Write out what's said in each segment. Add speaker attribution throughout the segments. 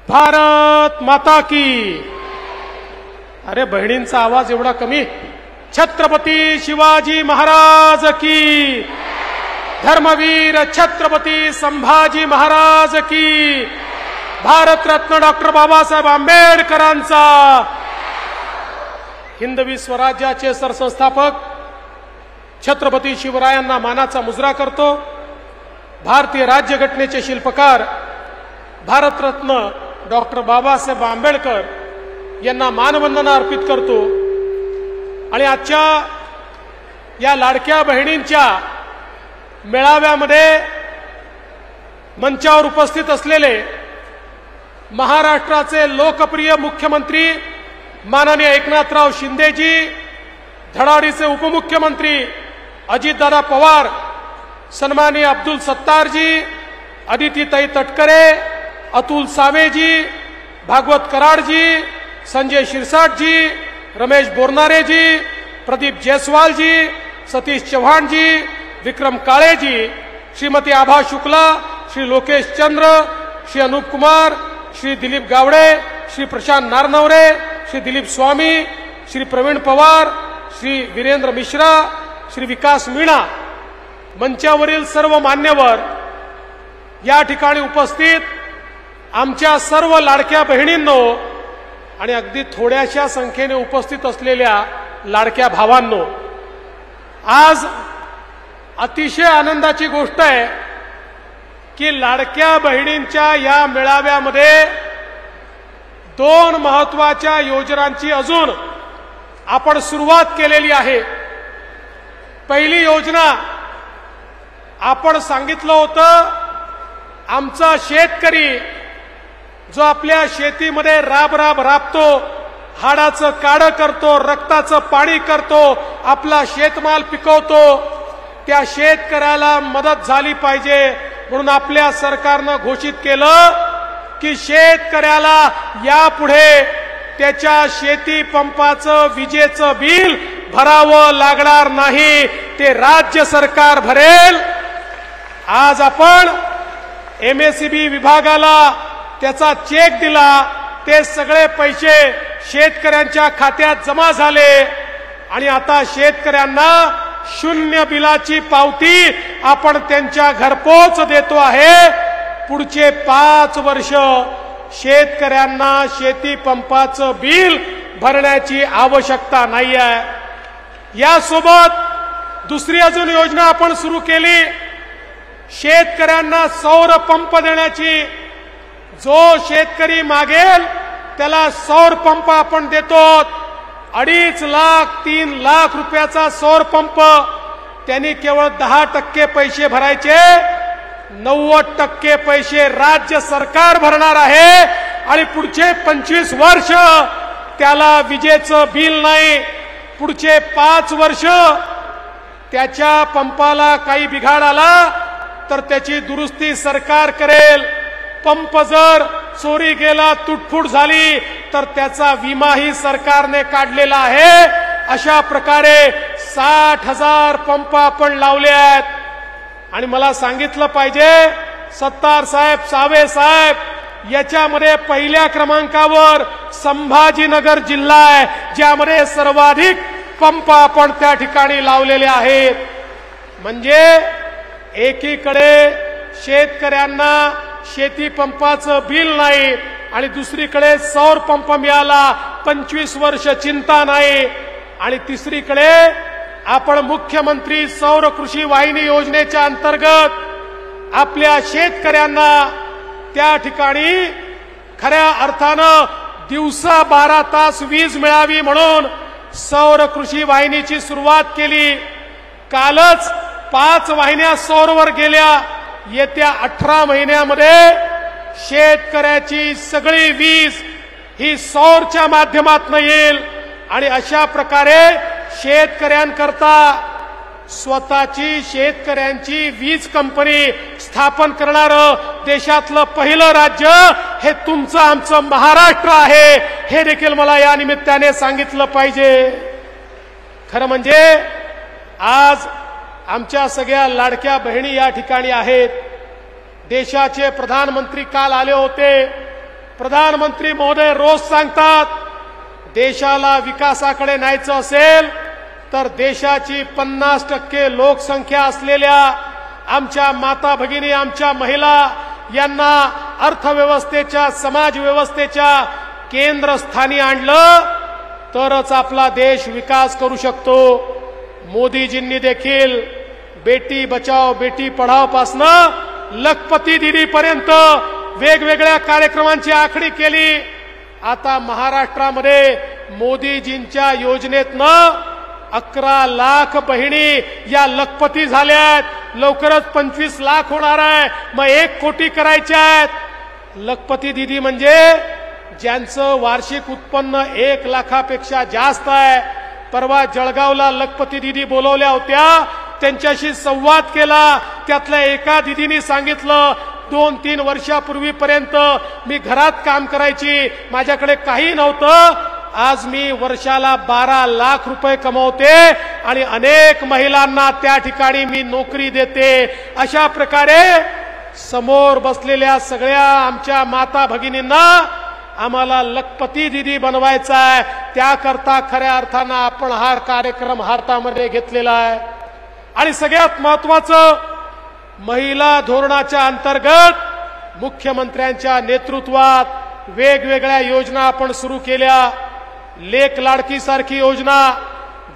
Speaker 1: भारत माता की। अरे बहिणींचा आवाज एवढा कमी। छत्रपती शिवाजी महाराज की। धर्मवीर छत्रपती संभाजी महाराज की। भारतरत्न डॉक्टर बाबासाहेब आंबेडकरांचा। हिंदवी स्वराज्याचे सरसंस्थापक छत्रपती शिवरायांना मानाचा मुजरा करतो। भारतीय राज्यघटनेचे शिल्पकार भारतरत्न डॉक्टर बाबासाहेब आंबेडकर यांना मानवंदना अर्पित करतो। आणि आजच्या या लाडक्या बहिणींच्या मेळाव्यामध्ये मंचावर उपस्थित असलेले महाराष्ट्राचे लोकप्रिय मुख्यमंत्री माननीय एकनाथराव शिंदेजी, धडाडीचे उपमुख्यमंत्री अजितदादा पवार, सन्माननीय अब्दुल सत्तारजी, अदितीताई तटकरे, अतुल सावेजी, भागवत कराडजी, संजय शिरसाटजी, रमेश बोरनारेजी, प्रदीप जयस्वालजी, सतीश चव्हाणजी, विक्रम काळेजी, श्रीमती आभा शुक्ला, श्री लोकेश चंद्र, श्री अनूप कुमार, श्री दिलीप गावडे, श्री प्रशांत नारनवरे, श्री दिलीप स्वामी, श्री प्रवीण पवार, श्री वीरेंद्र मिश्रा, श्री विकास मीणा, मंचावरील सर्व मान्यवर, या ठिकाणी उपस्थित आमच्या सर्व लाडक्या बहिणींनो आणि अगदी थोड्याशा संख्येने उपस्थित असलेल्या लाडक्या भावांनो, आज अतिशय आनंदाची गोष्ट आहे की लाडक्या बहिणींच्या या मेळाव्यामध्ये दोन महत्त्वाच्या योजनांची अजून आपण सुरुवात केलेली आहे। पहिली योजना आपण सांगितलं होतं, आमचा शेतकरी जो आपल्या शेतीमध्ये राब राबतो, हाडाचं काढं करतो, रक्ताचं पाणी करतो, आपला शेतमाल पिकवतो, त्या शेतकऱ्याला मदत झाली पाहिजे म्हणून आपल्या सरकारनं घोषित केलं की शेतकऱ्याला यापुढे त्याच्या शेती पंपाचं विजेचं बिल भरावं लागणार नाही, ते राज्य सरकार भरेल। आज आपण MSEB विभागाला त्याचा चेक दिला, ते सगळे पैसे शेतकऱ्यांच्या खात्यात जमा झाले आणि आता शेतकऱ्यांना शून्य बिलाची पावती आपण त्यांच्या घरपोच देतो आहे। पुढचे 5 वर्ष शेतकऱ्यांना शेती पंपाचं बिल भरण्याची आवश्यकता नाही आहे। यासोबत दुसरी अजून योजना आपण सुरू केली, शेतकऱ्यांना सौर पंप देण्याची। जो शेतकरी मागेल त्याला सौर पंप आपण देतो। 2.5 लाख 3 लाख रुपयाचा सौर पंप, त्यांनी केवळ 10% पैसे भरायचे, 90% पैसे राज्य सरकार भरणार आहे आणि पुढचे 25 वर्ष त्याला विजेचं बिल नाही। पुढचे 5 वर्ष त्याच्या पंपाला काही बिघाड आला तर त्याची दुरुस्ती सरकार करेल। पंप जर चोरी गेला, तुटफूट झाली तर त्याचा विमाही सरकारने काढलेला आहे। अशा प्रकारे 60,000 पंप आपण लावले आहेत। आणि मला सांगितलं पाहिजे, सत्तार साहेब, सावे साहेब, याच्यामध्ये पहिल्या क्रमांकावर संभाजीनगर जिल्हा आहे, ज्यामध्ये सर्वाधिक पंप आपण त्या ठिकाणी लावलेले आहेत। म्हणजे एकीकडे शेतकऱ्यांना शेती पंपाचं बिल नाही आणि दुसरीकडे सौर पंप मिळाला, 25 वर्ष चिंता नाही। आणि तिसरीकडे आपण मुख्यमंत्री सौर कृषी वाहिनी योजनेच्या अंतर्गत आपल्या शेतकऱ्यांना त्या ठिकाणी खऱ्या अर्थानं दिवसा 12 तास वीज मिळावी म्हणून सौर कृषी वाहिनीची सुरुवात केली। कालच 5 वाहिन्या सौरवर गेल्या। येत्या 18 महिन्यामध्ये शेतकऱ्याची सगळी वीज ही सौरच्या माध्यमातून येईल आणि अशा प्रकारे शेतकऱ्यांकरता स्वतःची शेतकऱ्यांची वीज कंपनी स्थापन करणारं देशातलं पहिलं राज्य हे तुमचं आमचं महाराष्ट्र आहे, हे देखील मला या निमित्ताने सांगितलं पाहिजे। खरं म्हणजे आज आमच्या सगळ्या लाडक्या बहिणी या ठिकाणी आहेत। देशाचे प्रधानमंत्री काल आले होते। प्रधानमंत्री महोदय रोज सांगतात, देशाला विकासाकडे न्यायचं असेल तर देशाची 50% लोकसंख्या असलेल्या आमच्या माता भगिनी, आमच्या महिला यांना अर्थव्यवस्थेच्या, समाज व्यवस्थेच्या केंद्रस्थानी आणलं तरच आपला देश विकास करू शकतो. मोदीजींनी देखील बेटी बचाओ बेटी पढाओ पासनं लखपती दीदी पर्यंत वेगवेगळ्या कार्यक्रमांची आखणी केली. आता महाराष्ट्रामध्ये मोदीजींच्या योजनेतनं 11 लाख बहिणी या लखपती झाल्यात. लवकरच 25 लाख होणार आहे. मग 1 कोटी करायचे आहेत. लखपती दीदी म्हणजे ज्यांचं वार्षिक उत्पन्न 1 लाखापेक्षा जास्त आहे. परवा जळगावला लखपती दीदी बोलवल्या होत्या, त्यांच्याशी संवाद केला. त्यातल्या एका दीदींनी सांगितलं, 2-3 वर्षापूर्वीपर्यंत मी घरात काम करायची, माझ्याकडे काही नव्हतं. आज मी वर्षाला 12 लाख रुपये कमवते आणि अनेक महिलांना त्या ठिकाणी मी नोकरी देते. अशा प्रकारे समोर बसलेल्या सगळ्या आमच्या माता भगिनींना आम्हाला लखपती दीदी बनवायचा आहे. त्याकरता खऱ्या अर्थानं आपण हा कार्यक्रम हातामध्ये घेतलेला आहे. आणि सगळ्यात महत्वाचं, महिला धोरणाच्या अंतर्गत मुख्यमंत्र्यांच्या नेतृत्वात वेगवेगळ्या योजना आपण सुरू केल्या. लेक लाडकी सारखी योजना,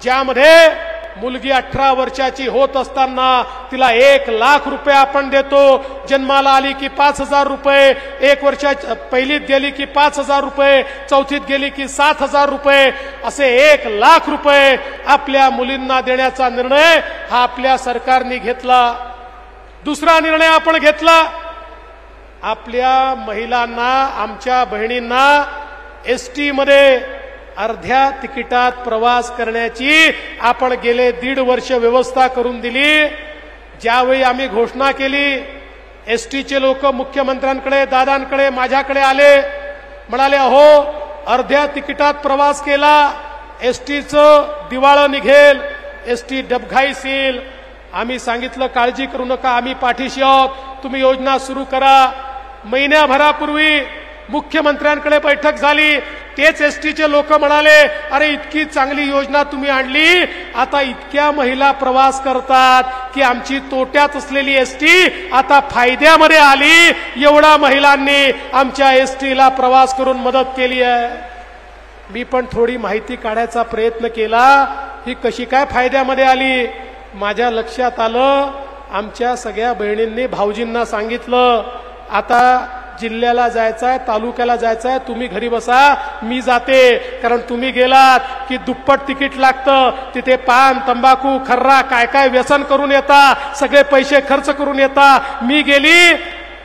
Speaker 1: ज्यामध्ये मुलगी 18 वर्षाची होत असताना तिला 1 लाख रुपये आपण देतो. जन्माला आली की 5,000 रुपये, 1 वर्षाची पहिलीत गेली की 5,000 रुपये, चौथीत गेली की 7,000 रुपये, असे 1 लाख रुपये आपल्या मुलींना देण्याचा निर्णय हा आपल्या सरकारने घेतला. दुसरा निर्णय आपण घेतला, आपल्या महिलांना, आमच्या बहिणींना एसटी मध्ये अर्ध्या तिकिटात प्रवास करण्याची आपण गेले 1.5 वर्ष व्यवस्था करून दिली. ज्यावेळी आम्ही घोषणा केली, एसटीचे लोक मुख्यमंत्र्यांकडे, दादांकडे, माझ्याकडे आले, म्हणाले, अहो अर्ध्या तिकिटात प्रवास केला, एसटीचं दिवाळं निघेल, एसटी डबघाईसील. आम्ही सांगितलं, काळजी करू नका, आम्ही पाठीशी आहोत, तुम्ही योजना सुरू करा. महिन्याभरापूर्वी मुख्यमंत्र्यांकडे बैठक झाली. तेच एसटीचे लोक म्हणाले, अरे इतकी चांगली योजना तुम्ही आणली, आता इतक्या महिला प्रवास करतात की आमची तोट्यात असलेली एसटी आता फायद्यामध्ये आली. एवढा महिलांनी आमच्या एसटीला प्रवास करून मदत केली आहे. मी पण थोडी माहिती काढायचा प्रयत्न केला, ही कशी काय फायद्यामध्ये आली. माझ्या लक्षात आलं, आमच्या सगळ्या बहिणींनी भाऊजींना सांगितलं, आता जिल्ह्याला जायचंय, तालुक्याला जायचंय, तुम्ही घरी बसा, मी जाते. कारण तुम्ही गेलात की दुप्पट तिकीट लागतं. तिथे पान, तंबाखू, खर्रा, काय काय व्यसन करून येता, सगळे पैसे खर्च करून येता. मी गेली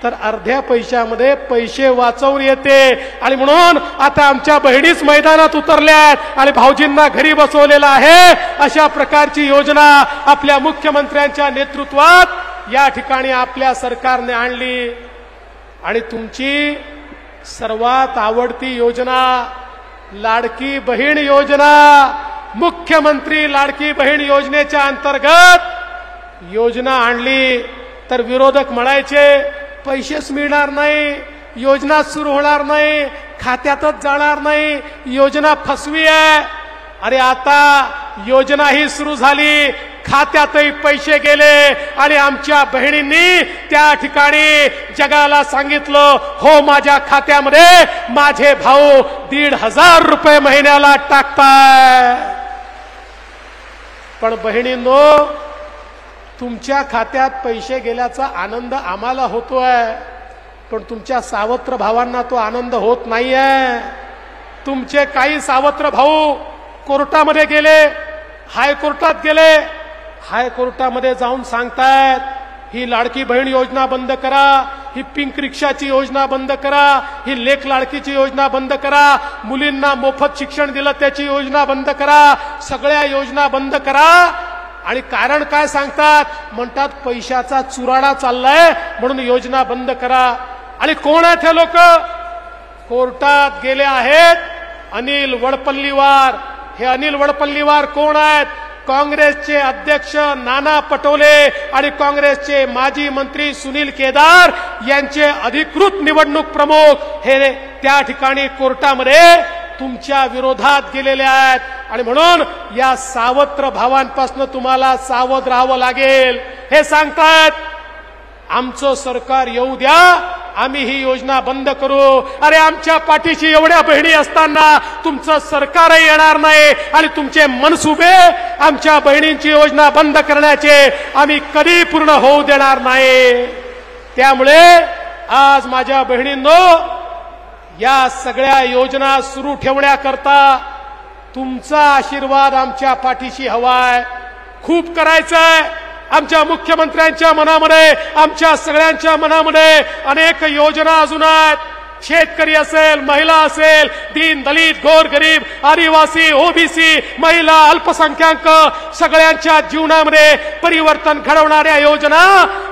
Speaker 1: तर अर्ध्या पैशामध्ये पैसे वाचवून येते. आणि म्हणून आता आमच्या बहिणीच मैदानात उतरल्यात आणि भाऊजींना घरी बसवलेला आहे. अशा प्रकारची योजना आपल्या मुख्यमंत्र्यांच्या नेतृत्वात या ठिकाणी आपल्या सरकारने आणली. आणि तुमची सर्वात आवडती योजना लाडकी बहीण योजना, मुख्यमंत्री लाडकी बहीण योजनेच्या अंतर्गत योजना आणली तर विरोधक म्हणायचे, पैसेच मिळणार नाही, योजना सुरू होणार नाही, खात्यातच जाणार नाही, योजना फसवी आहे. अरे आता योजना ही सुरू झाली, खात्यातही पैसे गेले आणि आमच्या बहिणींनी त्या ठिकाणी जगाला सांगितलं, हो माझ्या खात्यामध्ये माझे भाऊ 1,500 रुपये महिन्याला टाकताय. पण बहिणींनो, तुमच्या खात्यात पैसे गेल्याचा आनंद आम्हाला होतोय, पण तुमच्या सावत्र भावांना तो आनंद होत नाहीये. तुमचे काही सावत्र भाऊ कोर्टामध्ये गेले, हायकोर्टात गेले, हायकोर्टामध्ये जाऊन सांगतायत, ही लाडकी बहीण योजना बंद करा, ही पिंक रिक्षाची योजना बंद करा, ही लेक लाडकीची योजना बंद करा, मुलींना मोफत शिक्षण दिलं त्याची योजना बंद करा, सगळ्या योजना बंद करा. आणि कारण काय सांगतात, म्हणतात पैशाचा चुराडा चाललाय म्हणून योजना बंद करा. आणि कोण आहेत हे लोक? कोर्टात गेले आहेत अनिल वडपल्लीवार. हे अनिल वडपल्लीवार कोण आहेत? काँग्रेसचे अध्यक्ष नाना पटोले आणि काँग्रेसचे माजी मंत्री सुनील केदार यांचे अधिकृत निवडणूक प्रमुख हे त्या ठिकाणी कोर्टामध्ये तुमच्या विरोधात गेलेले आहेत आणि म्हणून या सावत्र भावांपासून तुम्हाला सावध राहावं लागेल. हे सांगतात आमचं सरकार येऊ द्या, आम्ही ही योजना बंद करू. अरे आमच्या पाठीशी एवढ्या बहिणी असताना तुमचं सरकारही येणार नाही आणि तुमचे मनसुबे आमच्या बहिणींची योजना बंद करण्याचे आम्ही कधी पूर्ण होऊ देणार नाही. त्यामुळे आज माझ्या बहिणींनो, या सगळ्या योजना सुरू ठेवण्याकरता तुमचा आशीर्वाद आमच्या पाठीशी हवाय. खूप करायचंय. आमच्या मुख्यमंत्र्यांच्या मनामध्ये, आमच्या सगळ्यांच्या मनामध्ये अनेक योजना अजून आहेत. शेतकरी असेल, महिला असेल, दीन दलित, गोरगरीब, आदिवासी, ओबीसी, महिला, अल्पसंख्याक सगळ्यांच्या जीवनामध्ये परिवर्तन घडवणाऱ्या योजना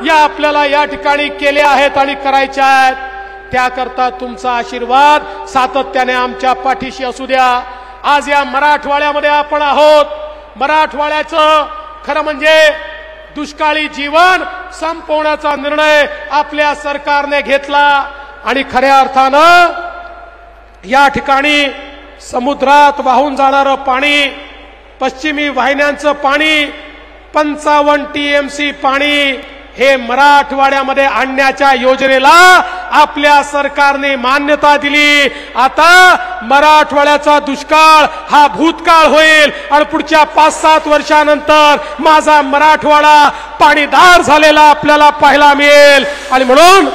Speaker 1: या आपल्याला या ठिकाणी केल्या आहेत आणि करायच्या आहेत. त्याकरता तुमचा आशीर्वाद सातत्याने आमच्या पाठीशी असू द्या. आज या मराठवाड्यामध्ये आपण आहोत. मराठवाड्याचं खरं म्हणजे दुष्काळी जीवन संपवण्याचा निर्णय आपल्या सरकारने घेतला आणि खऱ्या अर्थानं या ठिकाणी समुद्रात वाहून जाणारं पाणी, पश्चिमी वाहिन्यांचं पाणी, 55 TMC पाणी हे मराठवाड्यामध्ये आणण्याच्या योजनेला आपल्या सरकारने मान्यता दिली. आता मराठवाड्याचा दुष्काळ हा भूतकाळ होईल आणि पुढच्या 5-7 वर्षानंतर माझा मराठवाडा पाणीदार झालेला आपल्याला पाहायला मिळेल. आणि म्हणून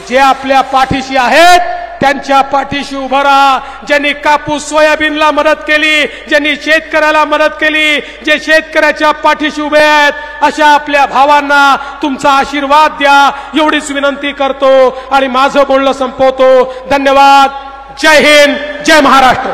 Speaker 1: जे आपल्या पाठीशी आहेत त्यांच्या पाठीशी उभं राहा. ज्यांनी कापूस सोयाबीनला मदत केली, ज्यांनी शेतकऱ्याला मदत केली, जे शेतकऱ्याच्या पाठीशी उभे आहेत, अशा आपल्या भावांना तुमचा आशीर्वाद द्या एवढीच विनंती करतो आणि माझं बोलणं संपवतो. धन्यवाद. जय हिंद, जय महाराष्ट्र.